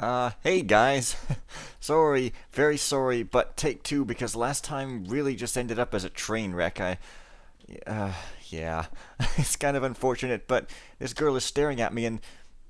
Hey guys. Sorry, very sorry, but take two because last time really just ended up as a train wreck. Uh, yeah. It's kind of unfortunate, but this girl is staring at me and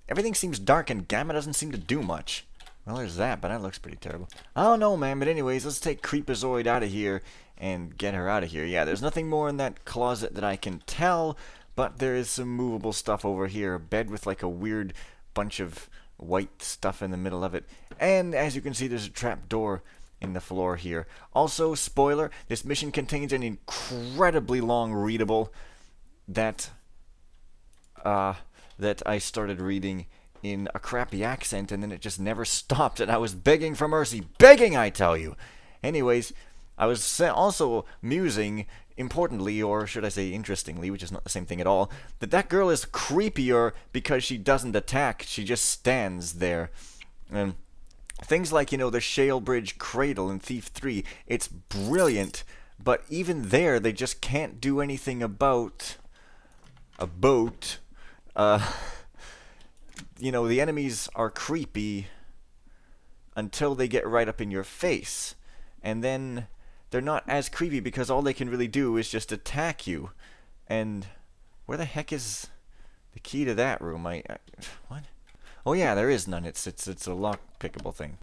everything seems dark and Gamma doesn't seem to do much. Well, there's that, but that looks pretty terrible. I don't know, man, but anyways, let's take Creepazoid out of here and get her out of here. Yeah, there's nothing more in that closet that I can tell, but there is some movable stuff over here. A bed with like a weird bunch of white stuff in the middle of it. And as you can see, there's a trap door in the floor here. Also, spoiler, this mission contains an incredibly long readable that that I started reading in a crappy accent and then it just never stopped and I was begging for mercy. Begging, I tell you. Anyways, I was also musing, importantly, or should I say interestingly, which is not the same thing at all, that girl is creepier because she doesn't attack. She just stands there. And things like, the Shale Bridge Cradle in Thief 3, it's brilliant, but even there, they just can't do anything about a boat. The enemies are creepy until they get right up in your face. And then they're not as creepy because all they can really do is just attack you. And where the heck is the key to that room? What? Oh yeah, there is none. It's a lock pickable thing.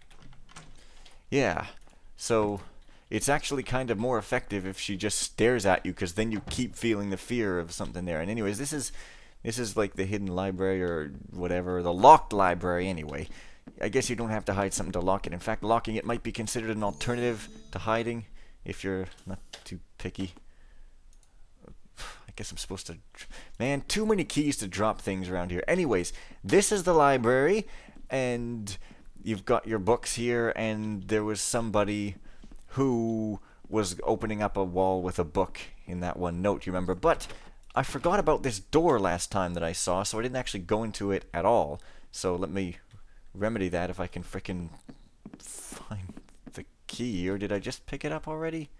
Yeah. So it's actually kind of more effective if she just stares at you, because then you keep feeling the fear of something there. And anyways, this is like the hidden library or whatever, the locked library anyway. I guess you don't have to hide something to lock it. In fact, locking it might be considered an alternative to hiding if you're not too picky. I guess I'm supposed to... Man, too many keys to drop things around here. Anyways, this is the library, and you've got your books here, and there was somebody who was opening up a wall with a book in that one note, you remember? But I forgot about this door last time that I saw, so I didn't actually go into it at all. So let me remedy that if I can frickin' find the key. Or did I just pick it up already?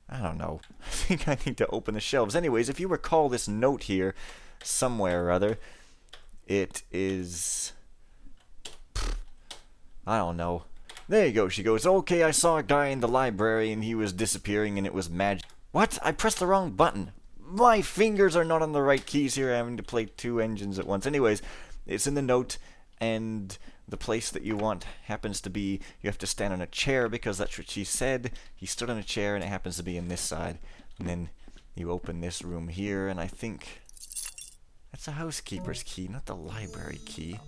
I don't know. I think I need to open the shelves. Anyways, if you recall this note here, somewhere or other, it is... I don't know. There you go. She goes, okay, I saw a guy in the library and he was disappearing and it was magic. What? I pressed the wrong button. My fingers are not on the right keys here, having to play two engines at once. Anyways, it's in the note, and the place that you want happens to be, you have to stand on a chair because that's what she said. He stood on a chair and it happens to be in this side. And then you open this room here, and I think that's a housekeeper's key, not the library key.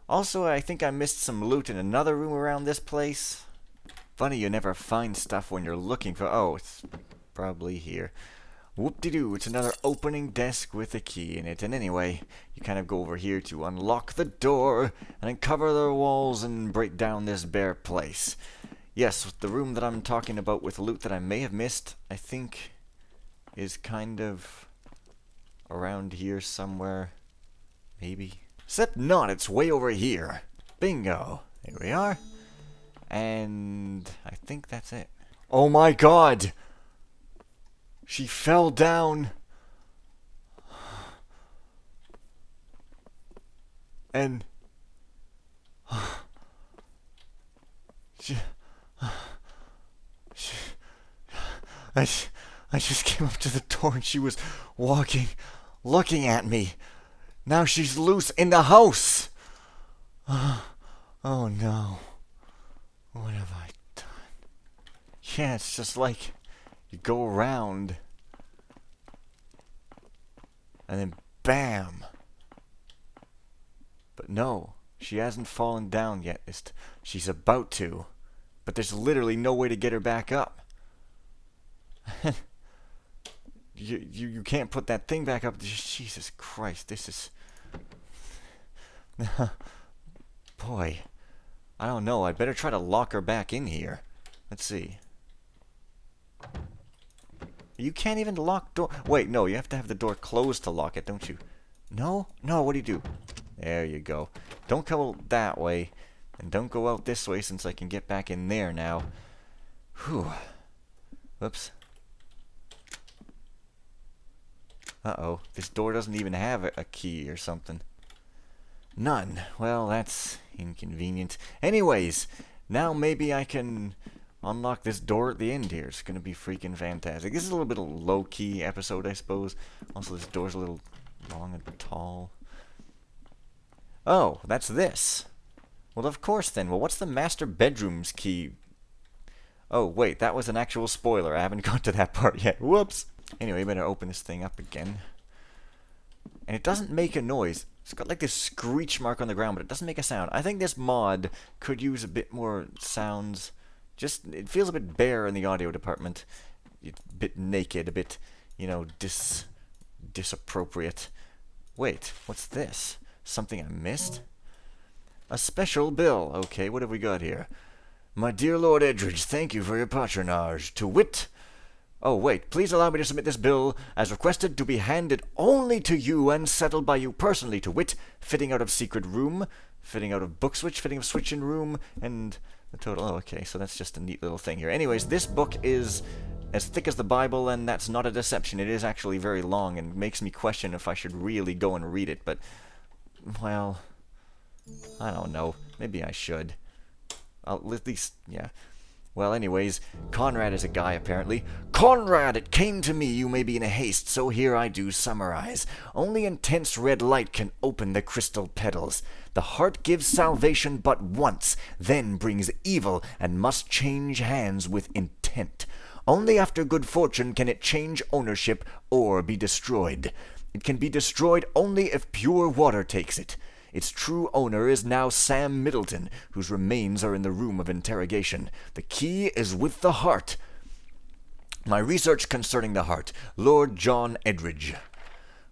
Also, I think I missed some loot in another room around this place. Funny you never find stuff when you're looking for... Oh, it's probably here. Whoop-de-doo, it's another opening desk with a key in it. And anyway, you kind of go over here to unlock the door and uncover the walls and break down this bare place. Yes, the room that I'm talking about with loot that I may have missed, I think is kind of around here somewhere. Maybe. Except not, it's way over here. Bingo. There we are. And I think that's it. Oh my god! She fell down. And... I just came up to the door and she was walking, looking at me. Now she's loose in the house. Oh no. What have I done? Yeah, it's just like you go around and then bam. But no, she hasn't fallen down yet. She's about to. But there's literally no way to get her back up. You can't put that thing back up. Jesus Christ, this is... Boy, I don't know. I better try to lock her back in here. Let's see. You can't even lock door... Wait, no, you have to have the door closed to lock it, don't you? No? No, what do you do? There you go. Don't go that way. And don't go out this way since I can get back in there now. Whew. Whoops. Uh-oh. This door doesn't even have a key or something. None. Well, that's inconvenient. Anyways, now maybe I can unlock this door at the end here. It's gonna be freaking fantastic. This is a little bit of a low-key episode, I suppose. Also, this door's a little long and tall. Oh, that's this. Well, of course then. Well, what's the master bedroom's key? Oh, wait, that was an actual spoiler. I haven't got to that part yet. Whoops! Anyway, better open this thing up again. And it doesn't make a noise. It's got like this screech mark on the ground, but it doesn't make a sound. I think this mod could use a bit more sounds. Just, it feels a bit bare in the audio department. It's a bit naked, a bit, you know, disappropriate. Wait, what's this? Something I missed? A special bill. Okay, what have we got here? My dear Lord Edridge, thank you for your patronage. To wit... Oh, wait, please allow me to submit this bill as requested to be handed only to you and settled by you personally, to wit, fitting out of secret room, fitting out of book switch, fitting of switch in room, and the total. Oh, okay, so that's just a neat little thing here. Anyways, this book is as thick as the Bible, and that's not a deception. It is actually very long and makes me question if I should really go and read it, but, well, I don't know. Maybe I should. I'll at least, yeah. Well, anyways, Conrad is a guy, apparently. Conrad, it came to me you may be in a haste, so here I do summarize. Only intense red light can open the crystal petals. The heart gives salvation but once, then brings evil, and must change hands with intent. Only after good fortune can it change ownership or be destroyed. It can be destroyed only if pure water takes it. Its true owner is now Sam Middleton, whose remains are in the room of interrogation. The key is with the heart. My research concerning the heart. Lord John Edridge.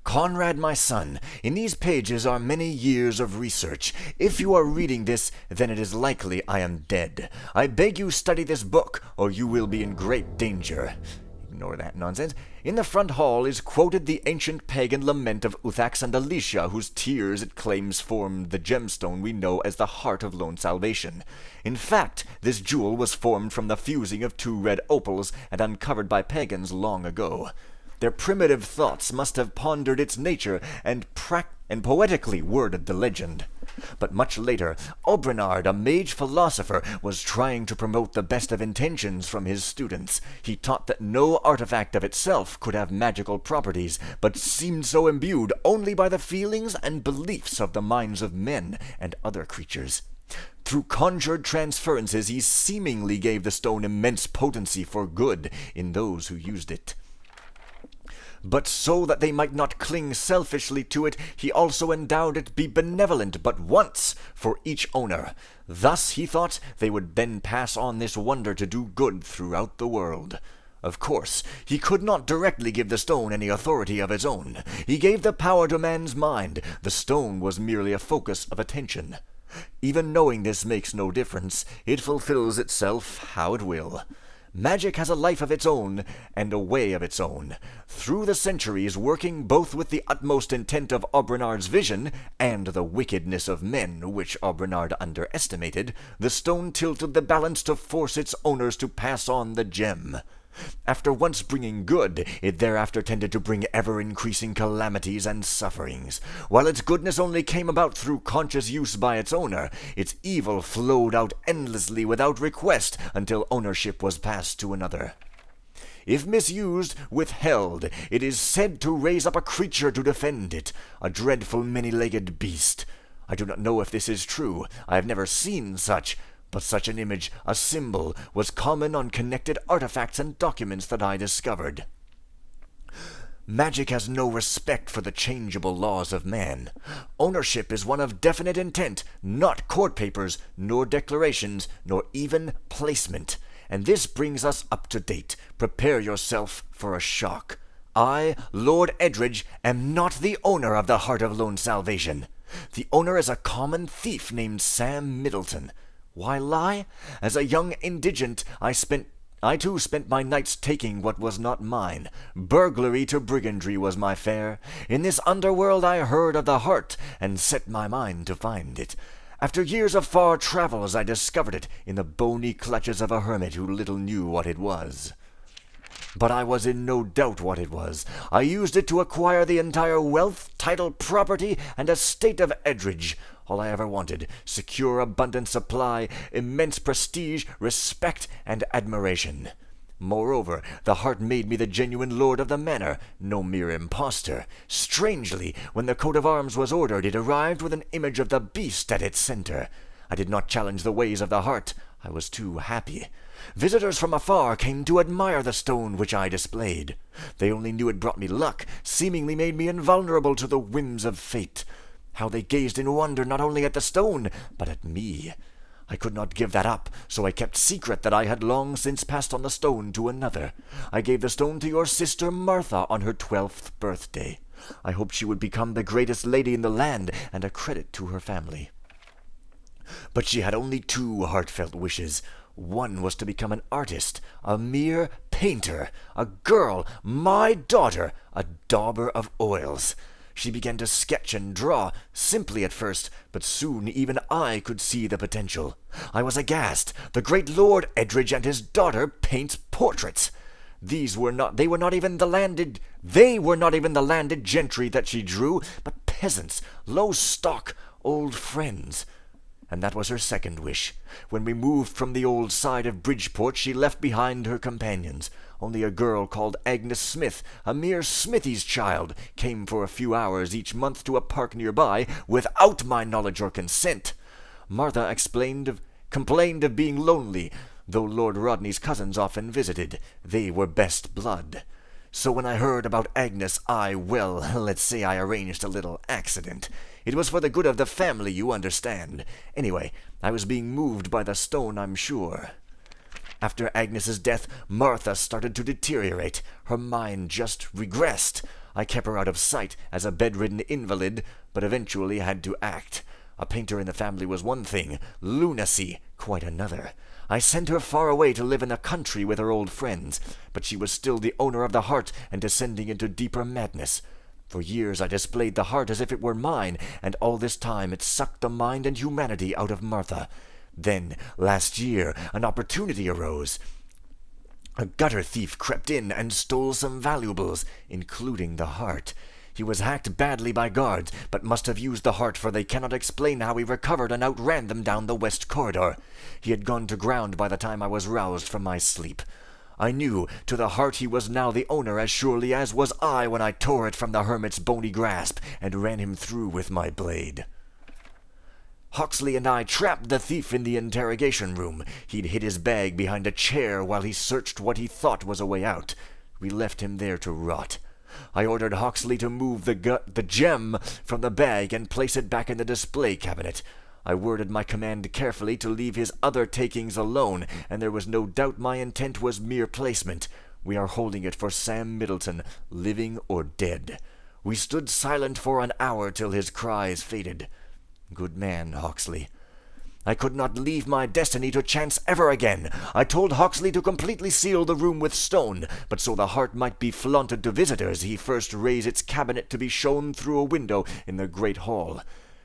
Conrad, my son, in these pages are many years of research. If you are reading this, then it is likely I am dead. I beg you study this book, or you will be in great danger. Ignore that nonsense. In the front hall is quoted the ancient pagan lament of Uthax and Alicia, whose tears it claims formed the gemstone we know as the Heart of Lone Salvation. In fact, this jewel was formed from the fusing of two red opals and uncovered by pagans long ago. Their primitive thoughts must have pondered its nature and poetically worded the legend. But much later, Obrenard, a mage philosopher, was trying to promote the best of intentions from his students. He taught that no artifact of itself could have magical properties, but seemed so imbued only by the feelings and beliefs of the minds of men and other creatures. Through conjured transferences, he seemingly gave the stone immense potency for good in those who used it. But so that they might not cling selfishly to it, he also endowed it be benevolent but once for each owner. Thus, he thought, they would then pass on this wonder to do good throughout the world. Of course, he could not directly give the stone any authority of its own. He gave the power to man's mind. The stone was merely a focus of attention. Even knowing this makes no difference. It fulfills itself how it will. Magic has a life of its own, and a way of its own. Through the centuries, working both with the utmost intent of Obrenard's vision, and the wickedness of men, which Obrenard underestimated, the stone tilted the balance to force its owners to pass on the gem. After once bringing good, it thereafter tended to bring ever-increasing calamities and sufferings. While its goodness only came about through conscious use by its owner, its evil flowed out endlessly without request until ownership was passed to another. If misused, withheld, it is said to raise up a creature to defend it, a dreadful many-legged beast. I do not know if this is true. I have never seen such. But such an image, a symbol, was common on connected artifacts and documents that I discovered. Magic has no respect for the changeable laws of man. Ownership is one of definite intent, not court papers, nor declarations, nor even placement. And this brings us up to date. Prepare yourself for a shock. I, Lord Edridge, am not the owner of the Heart of Lone Salvation. The owner is a common thief named Sam Middleton. Why lie? As a young indigent, I too spent my nights taking what was not mine. Burglary to brigandry was my fare. In this underworld I heard of the heart, and set my mind to find it. After years of far travels I discovered it in the bony clutches of a hermit who little knew what it was. But I was in no doubt what it was. I used it to acquire the entire wealth, title, property, and estate of Edridge. all I ever wanted: secure, abundant supply, immense prestige, respect, and admiration. Moreover, the heart made me the genuine lord of the manor, no mere impostor. Strangely, when the coat of arms was ordered, it arrived with an image of the beast at its center. I did not challenge the ways of the heart. I was too happy. Visitors from afar came to admire the stone which I displayed. They only knew it brought me luck, seemingly made me invulnerable to the whims of fate. How they gazed in wonder not only at the stone, but at me. I could not give that up, so I kept secret that I had long since passed on the stone to another. I gave the stone to your sister Martha on her 12th birthday. I hoped she would become the greatest lady in the land and a credit to her family. But she had only two heartfelt wishes. One was to become an artist, a mere painter, a girl, my daughter, a dauber of oils. She began to sketch and draw, simply at first, but soon even I could see the potential. I was aghast. The great Lord Edridge and his daughter paints portraits. They were not even the landed gentry that she drew, but peasants, low stock, old friends. And that was her second wish. When we moved from the old side of Bridgeport, she left behind her companions. Only a girl called Agnes Smith, a mere smithy's child, came for a few hours each month to a park nearby, without my knowledge or consent. Martha complained of being lonely, though Lord Rodney's cousins often visited. They were best blood. So when I heard about Agnes, let's say I arranged a little accident. It was for the good of the family, you understand. Anyway, I was being moved by the stone, I'm sure. After Agnes's death, Martha started to deteriorate. Her mind just regressed. I kept her out of sight as a bedridden invalid, but eventually had to act. A painter in the family was one thing, lunacy quite another. I sent her far away to live in the country with her old friends, but she was still the owner of the heart and descending into deeper madness. For years I displayed the heart as if it were mine, and all this time it sucked the mind and humanity out of Martha. Then, last year, an opportunity arose. A gutter thief crept in and stole some valuables, including the heart. He was hacked badly by guards, but must have used the heart, for they cannot explain how he recovered and outran them down the west corridor. He had gone to ground by the time I was roused from my sleep. I knew to the heart he was now the owner as surely as was I when I tore it from the hermit's bony grasp and ran him through with my blade. Hawksley and I trapped the thief in the interrogation room. He'd hid his bag behind a chair while he searched what he thought was a way out. We left him there to rot. I ordered Hawksley to move the gem from the bag and place it back in the display cabinet. I worded my command carefully to leave his other takings alone, and there was no doubt my intent was mere placement. We are holding it for Sam Middleton, living or dead. We stood silent for an hour till his cries faded. Good man, Hawksley. I could not leave my destiny to chance ever again. I told Hawksley to completely seal the room with stone, but so the heart might be flaunted to visitors, he first raised its cabinet to be shown through a window in the great hall.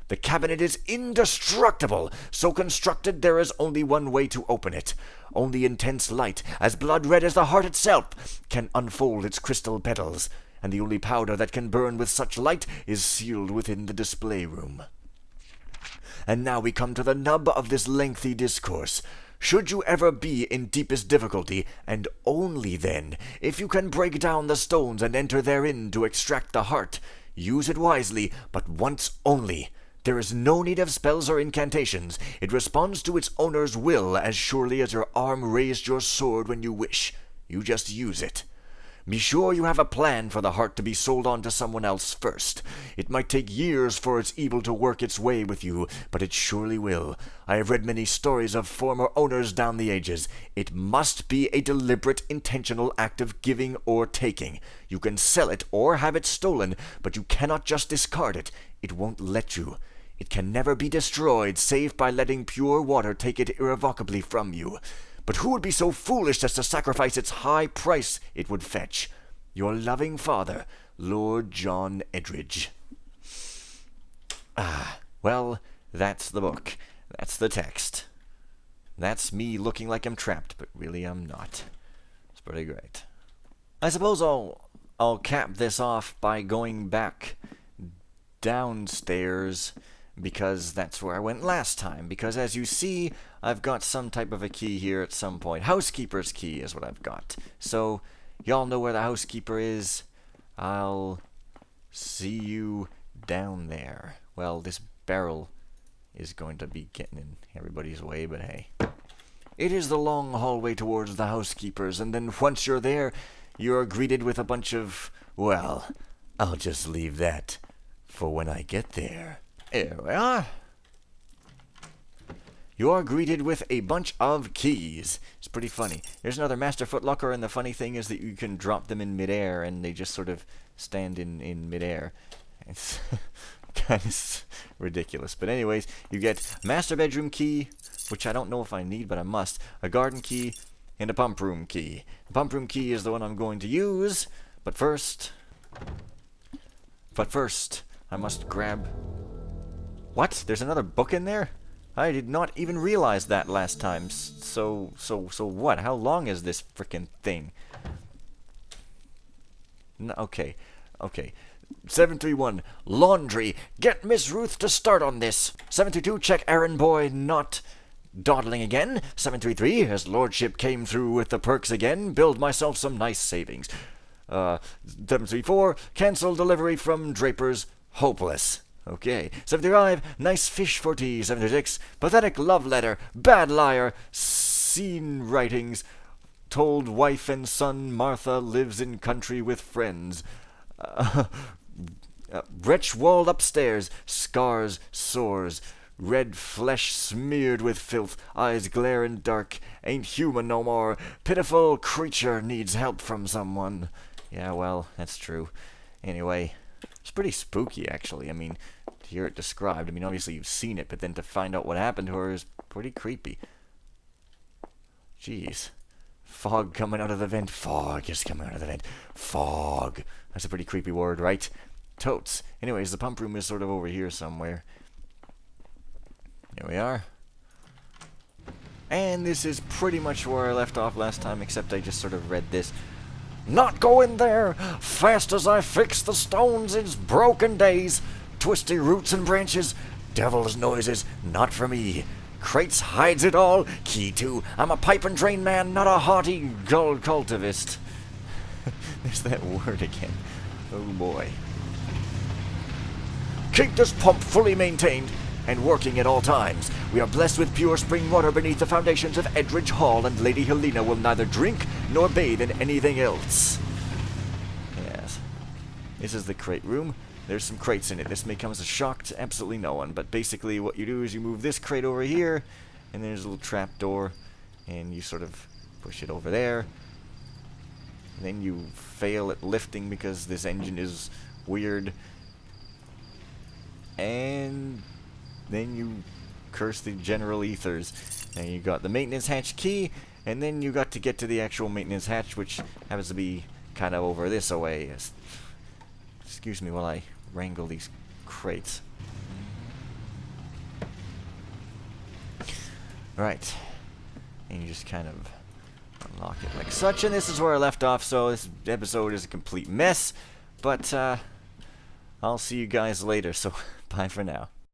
The cabinet is indestructible. So constructed, there is only one way to open it. Only intense light, as blood-red as the heart itself, can unfold its crystal petals, and the only powder that can burn with such light is sealed within the display room. And now we come to the nub of this lengthy discourse. Should you ever be in deepest difficulty, and only then, if you can break down the stones and enter therein to extract the heart, use it wisely, but once only. There is no need of spells or incantations. It responds to its owner's will as surely as your arm raised your sword when you wish. You just use it. Be sure you have a plan for the heart to be sold on to someone else first. It might take years for its evil to work its way with you, but it surely will. I have read many stories of former owners down the ages. It must be a deliberate, intentional act of giving or taking. You can sell it or have it stolen, but you cannot just discard it. It won't let you. It can never be destroyed save by letting pure water take it irrevocably from you. But who would be so foolish as to sacrifice its high price it would fetch? Your loving father, Lord John Edridge. Well, that's the book. That's the text. That's me looking like I'm trapped, but really I'm not. It's pretty great. I suppose I'll cap this off by going back downstairs because that's where I went last time. Because as you see, I've got some type of a key here at some point. Housekeeper's key is what I've got. So, y'all know where the housekeeper is. I'll see you down there. Well, this barrel is going to be getting in everybody's way, but hey. It is the long hallway towards the housekeepers, and then once you're there, you're greeted with a bunch of, well, I'll just leave that for when I get there. Here we are. You are greeted with a bunch of keys. It's pretty funny. There's another master footlocker, and the funny thing is that you can drop them in midair, and they just sort of stand in midair. It's kind of ridiculous. But anyways, you get master bedroom key, which I don't know if I need, but I must. A garden key, and a pump room key. The pump room key is the one I'm going to use, but first, I must grab... What? There's another book in there? I did not even realize that last time. So what? How long is this frickin' thing? No, okay. 731, laundry. Get Miss Ruth to start on this. 732, check errand boy not dawdling again. 733, his lordship came through with the perks again. Build myself some nice savings. 734, cancel delivery from Draper's. Hopeless. Okay. 735, nice fish for tea. 736, pathetic love letter. Bad liar. Scene writings. Told wife and son Martha lives in country with friends. Wretch walled upstairs. Scars, sores. Red flesh smeared with filth. Eyes glare in dark. Ain't human no more. Pitiful creature needs help from someone. Yeah, well, that's true. Anyway, it's pretty spooky, actually. I mean, to hear it described, I mean, obviously you've seen it, but then to find out what happened to her is pretty creepy. Jeez. Fog coming out of the vent. Fog is coming out of the vent. Fog. That's a pretty creepy word, right? Totes. Anyways, the pump room is sort of over here somewhere. Here we are. And this is pretty much where I left off last time, except I just sort of read this. Not going there! Fast as I fix the stones in broken days. Twisty roots and branches. Devil's noises. Not for me. Crates hides it all. Key to. I'm a pipe and drain man, not a haughty gold cultivist. There's that word again. Oh boy. Keep this pump fully maintained and working at all times. We are blessed with pure spring water beneath the foundations of Edridge Hall, and Lady Helena will neither drink nor bathe in anything else. Yes. This is the crate room. There's some crates in it. This may come as a shock to absolutely no one, but basically what you do is you move this crate over here, and there's a little trap door, and you sort of push it over there. And then you fail at lifting because this engine is weird. And then you curse the general ethers. And you got the maintenance hatch key, and then you got to get to the actual maintenance hatch, which happens to be kind of over this away. Excuse me while I wrangle these crates. Right. And you just kind of unlock it like such, and this is where I left off, so this episode is a complete mess, but I'll see you guys later, so bye for now.